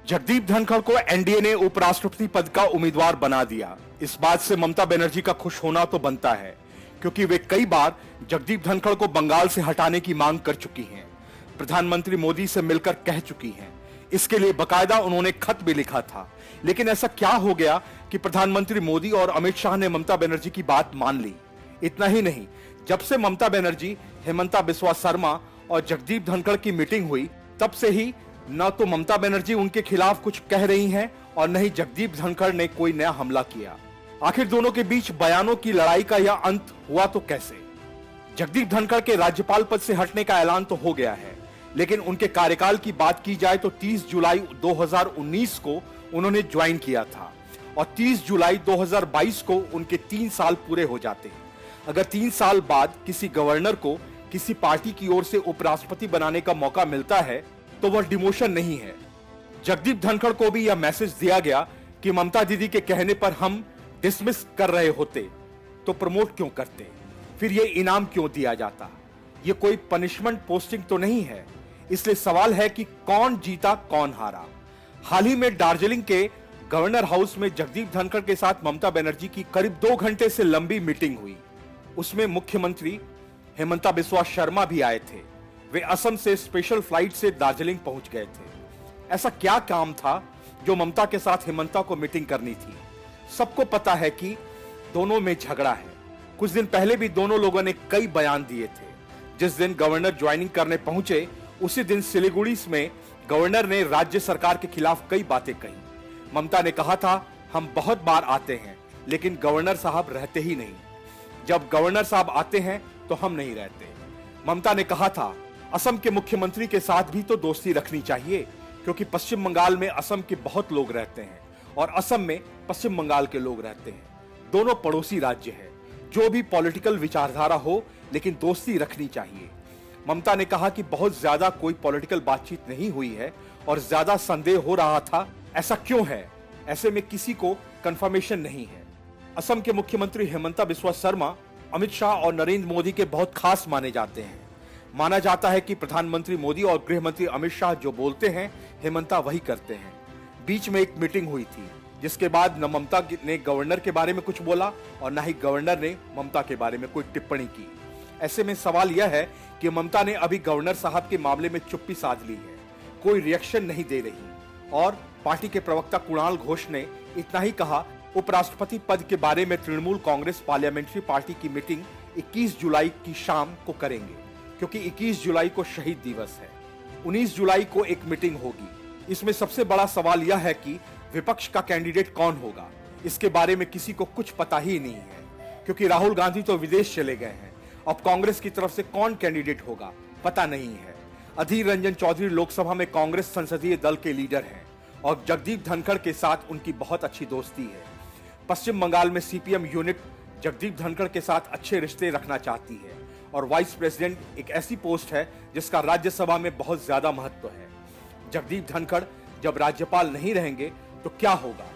जगदीप धनखड़ को एनडीए ने उपराष्ट्रपति पद का उम्मीदवार बना दिया। इस बात से ममता बनर्जी का खुश होना तो बनता है, क्योंकि वे कई बार जगदीप धनखड़ को बंगाल से हटाने की मांग कर चुकी हैं, प्रधानमंत्री मोदी से मिलकर कह चुकी हैं। इसके लिए बकायदा उन्होंने खत भी लिखा था। लेकिन ऐसा क्या हो गया कि प्रधानमंत्री मोदी और अमित शाह ने ममता बनर्जी की बात मान ली। इतना ही नहीं, जब से ममता बनर्जी, हेमंता बिस्वा शर्मा और जगदीप धनखड़ की मीटिंग हुई, तब से ही न तो ममता बनर्जी उनके खिलाफ कुछ कह रही हैं और न ही जगदीप धनखड़ ने कोई नया हमला किया। आखिर दोनों के बीच बयानों की लड़ाई का यह अंत हुआ तो कैसे? जगदीप धनखड़ के राज्यपाल पद से हटने का ऐलान तो हो गया है, लेकिन उनके कार्यकाल की बात की जाए तो 30 जुलाई 2019 को उन्होंने ज्वाइन किया था और 30 जुलाई 2022 को उनके 3 साल पूरे हो जाते हैं। अगर 3 साल बाद किसी गवर्नर को किसी पार्टी की ओर से उपराष्ट्रपति बनाने का मौका मिलता है तो वह डिमोशन नहीं है। जगदीप धनखड़ को भी यह मैसेज दिया गया कि ममता दीदी के कहने पर हम डिसमिस कर रहे होते तो प्रमोट क्यों करते, फिर यह इनाम क्यों दिया जाता। यह कोई पनिशमेंट पोस्टिंग तो नहीं है। इसलिए सवाल है कि कौन जीता कौन हारा। हाल ही में दार्जिलिंग के गवर्नर हाउस में जगदीप धनखड़ के साथ ममता बनर्जी की करीब 2 घंटे से लंबी मीटिंग हुई। उसमें मुख्यमंत्री हेमंता बिस्वा शर्मा भी आए थे। वे असम से स्पेशल फ्लाइट से दार्जिलिंग पहुंच गए थे। ऐसा क्या काम था जो ममता के साथ हेमंता को मीटिंग करनी थी? सबको पता है कि दोनों में झगड़ा है। कुछ दिन पहले भी दोनों लोगों ने कई बयान दिए थे। जिस दिन गवर्नर ज्वाइनिंग करने पहुंचे, उसी दिन सिलीगुड़ी में गवर्नर ने राज्य सरकार के खिलाफ कई बातें कही। ममता ने कहा था, हम बहुत बार आते हैं लेकिन गवर्नर साहब रहते ही नहीं। जब गवर्नर साहब आते हैं तो हम नहीं रहते। ममता ने कहा था, असम के मुख्यमंत्री के साथ भी तो दोस्ती रखनी चाहिए, क्योंकि पश्चिम बंगाल में असम के बहुत लोग रहते हैं और असम में पश्चिम बंगाल के लोग रहते हैं। दोनों पड़ोसी राज्य हैं। जो भी पॉलिटिकल विचारधारा हो, लेकिन दोस्ती रखनी चाहिए। ममता ने कहा कि बहुत ज्यादा कोई पॉलिटिकल बातचीत नहीं हुई है और ज्यादा संदेह हो रहा था। ऐसा क्यों है? ऐसे में किसी को कंफर्मेशन नहीं है। असम के मुख्यमंत्री हेमंता बिस्वा शर्मा अमित शाह और नरेंद्र मोदी के बहुत खास माने जाते हैं। माना जाता है कि प्रधानमंत्री मोदी और गृह मंत्री अमित शाह जो बोलते हैं, हेमंता वही करते हैं। बीच में एक मीटिंग हुई थी, जिसके बाद न ममता ने गवर्नर के बारे में कुछ बोला और न ही गवर्नर ने ममता के बारे में कोई टिप्पणी की। ऐसे में सवाल यह है कि ममता ने अभी गवर्नर साहब के मामले में चुप्पी साध ली है, कोई रिएक्शन नहीं दे रही। और पार्टी के प्रवक्ता कुणाल घोष ने इतना ही कहा, उपराष्ट्रपति पद के बारे में तृणमूल कांग्रेस पार्लियामेंट्री पार्टी की मीटिंग 21 जुलाई की शाम को करेंगे, क्योंकि 21 जुलाई को शहीद दिवस है। 19 जुलाई को एक मीटिंग होगी। इसमें सबसे बड़ा सवाल यह है कि विपक्ष का कैंडिडेट कौन होगा। इसके बारे में किसी को कुछ पता ही नहीं है, क्योंकि राहुल गांधी तो विदेश चले गए हैं। अब कांग्रेस की तरफ से कौन कैंडिडेट होगा पता नहीं है। अधीर रंजन चौधरी लोकसभा में कांग्रेस संसदीय दल के लीडर हैं और जगदीप धनखड़ के साथ उनकी बहुत अच्छी दोस्ती है। पश्चिम बंगाल में सीपीएम यूनिट जगदीप धनखड़ के साथ अच्छे रिश्ते रखना चाहती है और वाइस प्रेसिडेंट एक ऐसी पोस्ट है जिसका राज्यसभा में बहुत ज्यादा महत्व है। जगदीप धनखड़ जब राज्यपाल नहीं रहेंगे तो क्या होगा?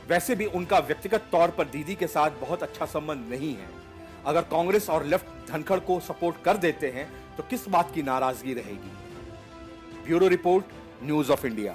वैसे भी उनका व्यक्तिगत तौर पर दीदी के साथ बहुत अच्छा संबंध नहीं है। अगर कांग्रेस और लेफ्ट धनखड़ को सपोर्ट कर देते हैं तो किस बात की नाराजगी रहेगी? Bureau report, news of India.